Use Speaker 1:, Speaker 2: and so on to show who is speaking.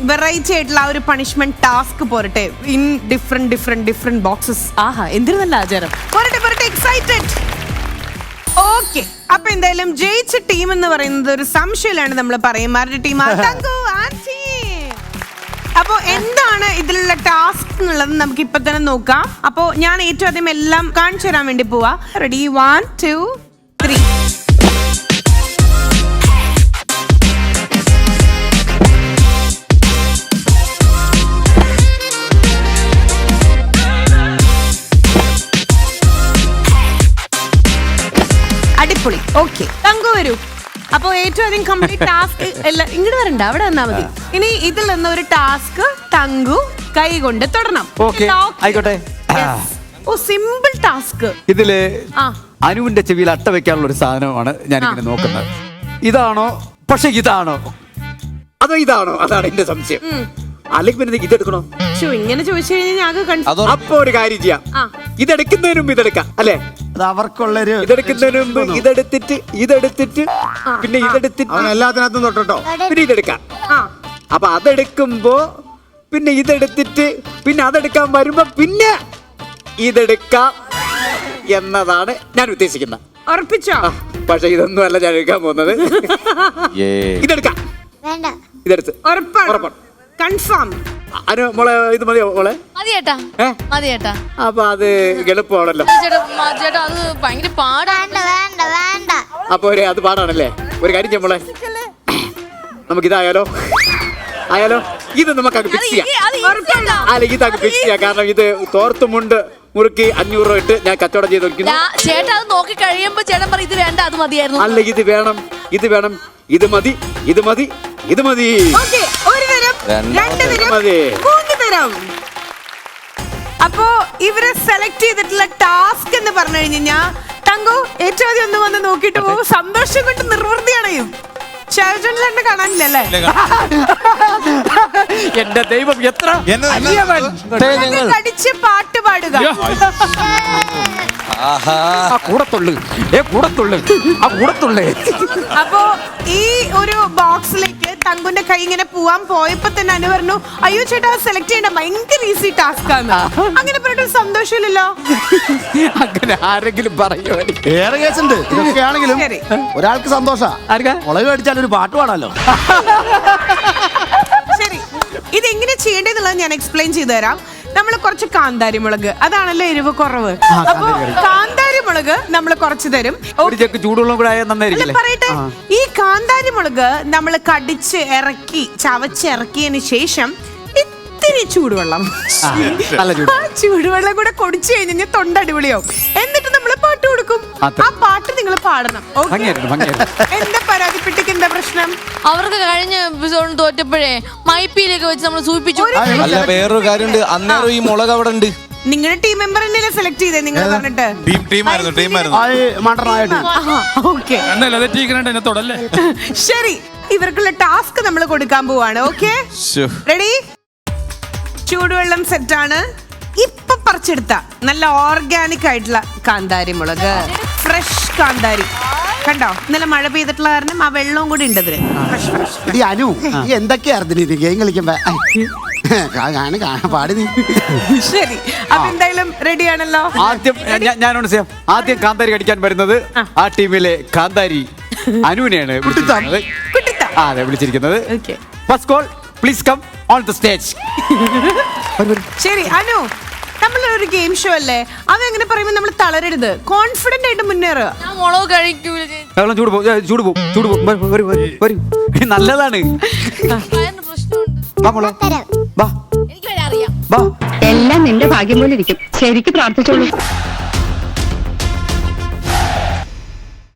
Speaker 1: Variety ആയിട്ടുള്ള ആ ഒരു പണിഷ്മെന്റ് ടാസ്ക് പോരട്ടെ ഇൻ ഡിഫറെന്റ് ബോക്സസ്.
Speaker 2: ആഹാ എന്തൊരു നല്ല ആചാരം.
Speaker 1: പോരട്ടെ എക്സൈറ്റഡ്. ഓക്കെ, അപ്പൊ എന്തായാലും ജയിച്ച ടീം എന്ന് പറയുന്നത് ഒരു സംശയമാണ്. നമ്മൾ പറയും ആരുടെ ടീം? അപ്പൊ എന്താണ് ഇതിലുള്ള ടാസ്ക് എന്നുള്ളത് നമുക്ക് ഇപ്പൊ തന്നെ നോക്കാം. അപ്പൊ ഞാൻ ഏറ്റവും ആദ്യം എല്ലാം കാണിച്ചു തരാൻ വേണ്ടി പോവാ. റെഡി, 1 2 3. അടിപൊളി. ഓക്കെ, തങ്കു വരൂ. അപ്പൊ ഏറ്റവും അധികം കംപ്ലീറ്റ് ടാസ്ക് എല്ലാം ഇങ്ങോട്ട് വരണ്ട, അവിടെ വന്നാ മതി. ഇനി ഇതിൽ നിന്ന് ഒരു ടാസ്ക് തങ്കു കൈ കൊണ്ട് തൊടണം.
Speaker 3: ആയിക്കോട്ടെ.
Speaker 1: ഓ, സിമ്പിൾ ടാസ്ക്.
Speaker 3: ഇതില് അനുവിന്റെ ചെവിയിൽ അട്ട വെക്കാനുള്ള ഒരു സാധനമാണ് ഞാനിങ്ങനെ നോക്കുന്നത്. ഇതാണോ? പക്ഷെ ഇതാണോ അതോ ഇതാണോ? അതാണ് എന്റെ സംശയം. അല്ലെങ്കിൽ പിന്നെ ഇതെടുക്കണോ?
Speaker 1: ഇങ്ങനെ ചോദിച്ചു കഴിഞ്ഞാൽ
Speaker 3: അപ്പൊ ഒരു കാര്യം ചെയ്യാം. ഇതെടുക്കുന്നതിന് മുമ്പ് ഇതെടുക്കാം അല്ലേ?
Speaker 4: അത് അവർക്കുള്ളൊരു
Speaker 3: ഇതെടുക്കുന്നതിന് മുമ്പ് ഇതെടുത്തിട്ട് പിന്നെ ഇതെടുത്തിട്ട്
Speaker 4: എല്ലാത്തിനകത്തും തൊട്ടോ
Speaker 3: പിന്നെ ഇതെടുക്കാം. അപ്പൊ അതെടുക്കുമ്പോ പിന്നെ ഇതെടുത്തിട്ട് പിന്നെ അതെടുക്കാൻ വരുമ്പോ പിന്നെ ഇതെടുക്കാം എന്നതാണ് ഞാൻ ഉദ്ദേശിക്കുന്നത്.
Speaker 1: ഉറപ്പിച്ചോ?
Speaker 3: പക്ഷെ ഇതൊന്നും അല്ല ഞാൻ എടുക്കാൻ പോകുന്നത്. ഇതെടുക്കാം. ഇതെടുത്ത് ഉറപ്പാണ്.
Speaker 1: കൺഫേം.
Speaker 3: അനു മോളെ, ഇത് മതിയോ മോളെ?
Speaker 5: മതിയേട്ടാ.
Speaker 3: അപ്പൊ അത് എളുപ്പമാണല്ലോ.
Speaker 5: ചേട്ടാ അത് ഭയങ്കര പാടാണ്.
Speaker 3: അപ്പൊ അത് പാടാണല്ലേ? ഒരു കാര്യം ചെയ്യാം മോളെ, നമുക്ക് ഇതായാലോ? ഇത് നമുക്ക് അങ്ങ് ഫിക്സ് ചെയ്യാം. അല്ല, ഇത് ഫിക്സ് ചെയ്യാം. കാരണം ഇത് തോർത്തുമുണ്ട് മുറുക്കി 500 രൂപ ഇട്ട് ഞാൻ കച്ചവടം ചെയ്ത് വെക്കുന്നു.
Speaker 5: ചേട്ടാ അത് നോക്കി കഴിയുമ്പോ ചേട്ടൻ പറയും ഇത് വേണ്ട, അത് മതിയായിരുന്നു.
Speaker 3: അല്ല, ഇത് വേണം, ഇത് മതി, ഇത് മതി.
Speaker 1: ഒരു തരം, 2 തരം, 3 തരം. അപ്പോ ഇവരെ സെലക്ട് ചെയ്തിട്ടുള്ള ടാസ്ക് എന്ന് പറഞ്ഞു കഴിഞ്ഞാൽ തങ്കു ഏറ്റവും ആദ്യം ഒന്ന് വന്ന് നോക്കിട്ട് പോകും. സന്തോഷം കൊണ്ട് നിർവൃതിയാണ്. ഷാജോണിലെന്നെ കാണാനില്ലല്ലേ?
Speaker 3: എന്റെ ദൈവം, എത്ര
Speaker 1: കടിച്ച് പാട്ട് പാടുക. അപ്പോ ഈ ഒരു ബോക്സിലേക്ക് തങ്കുന്റെ കൈ ഇങ്ങനെ പോവാൻ പോയപ്പോ തന്നെ അനു പറഞ്ഞു, അയ്യോ ചേട്ടാ സെലക്ട് ചെയ്യണ്ട, ഭയങ്കര ഈസി ടാസ്ക് ആണ്. അങ്ങനെ പറഞ്ഞിട്ട് സന്തോഷമില്ലല്ലോ.
Speaker 3: അങ്ങനെ ആരെങ്കിലും പറയോ?
Speaker 4: ഏറെ കേസുണ്ട്. ഇതൊക്കെ ആണെങ്കിലും ഒരാൾക്ക് സന്തോഷാ. മുളക് കടിച്ചാൽ ഒരു പാട്ട് പാടാലോ.
Speaker 1: ശരി, ഇതെങ്ങനെ ചെയ്യേണ്ടതെന്നുള്ളത് ഞാൻ എക്സ്പ്ലെയിൻ ചെയ്തു തരാം. നമ്മൾ കുറച്ച് കാന്താരി മുളക്, അതാണല്ലോ എരിവ് കുറവ്. അപ്പൊ കാന്താരി മുളക് നമ്മൾ കുറച്ച് തരും.
Speaker 3: ചൂടുവെള്ളം കൂടെ നന്നായിരിക്കും.
Speaker 1: പറയട്ടെ, ഈ കാന്താരി മുളക് നമ്മൾ കടിച്ച് ഇറക്കി ചവച്ചിറക്കിയതിന് ശേഷം ഇത്തിരി ചൂടുവെള്ളം, ചൂടുവെള്ളം കൂടെ കുടിച്ചു കഴിഞ്ഞാൽ തൊണ്ട അടിപൊളിയാവും. എന്നിട്ട് നമ്മൾ പാട്ട് കൊടുക്കും. ആ പാട്ട് നിങ്ങൾ പാടണം. എന്താ പരാതിപ്പെട്ടിക്ക് എന്താ പ്രശ്നം?
Speaker 5: അവർക്ക് കഴിഞ്ഞ എപ്പിസോഡിൽ തോറ്റപ്പോഴേ മൈപ്പിയിലേക്ക് വെച്ച് നമ്മൾ സൂചിപ്പിച്ചു.
Speaker 6: അല്ല, വേറൊരു കാര്യമുണ്ട്. അന്നേരം ഈ മുളക് അവിടെ ഉണ്ട്.
Speaker 1: നിങ്ങളുടെ ടീം മെമ്പർ തന്നെയല്ലേ സെലക്ട് ചെയ്തേ? നിങ്ങൾ പറഞ്ഞിട്ട് ശരി, ഇവർക്കുള്ള ടാസ്ക് നമ്മൾ കൊടുക്കാൻ പോവാണ്. Okay, ready? ചൂടുവെള്ളം സെറ്റാണ്. ഇപ്പൊ പറിച്ചെടുത്ത നല്ല ഓർഗാനിക് ആയിട്ടുള്ള കാന്താരി മുളക്, ഫ്രഷ് കാന്താരി. കണ്ടോ, ഇന്നലെ മഴ പെയ്തിട്ടുള്ള കാരണം ആ വെള്ളവും കൂടി ഉണ്ട് അതിന്.
Speaker 4: അനു, എന്തൊക്കെയായിരുന്നു ഗെയിം കളിക്കുമ്പോ പാടി നീ?
Speaker 1: ശരി, അപ്പൊ എന്തായാലും റെഡി ആണല്ലോ.
Speaker 3: ആദ്യം കാന്താരി കടിക്കാൻ വരുന്നത് ആ ടീമിലെ കാന്താരി അനുവിനെയാണ് വിളിച്ചിരിക്കുന്നത്. First call, please come on the stage.
Speaker 1: ശരി അനു, നമ്മളൊരു ഗെയിം ഷോ അല്ലേ, അതെങ്ങനെ പറയുമ്പോ നമ്മൾ തളരരുത്, കോൺഫിഡന്റ് ആയിട്ട് മുന്നേറുക.
Speaker 5: ഞാൻ മുളക് കഴിക്കൂല.
Speaker 3: നല്ലതാണ്.
Speaker 5: എനിക്ക് അറിയാം.
Speaker 7: എല്ലാം നിന്റെ ഭാഗ്യം പോലെ ഇരിക്കും. ശരിക്ക് പ്രാർത്ഥിച്ചോളൂ.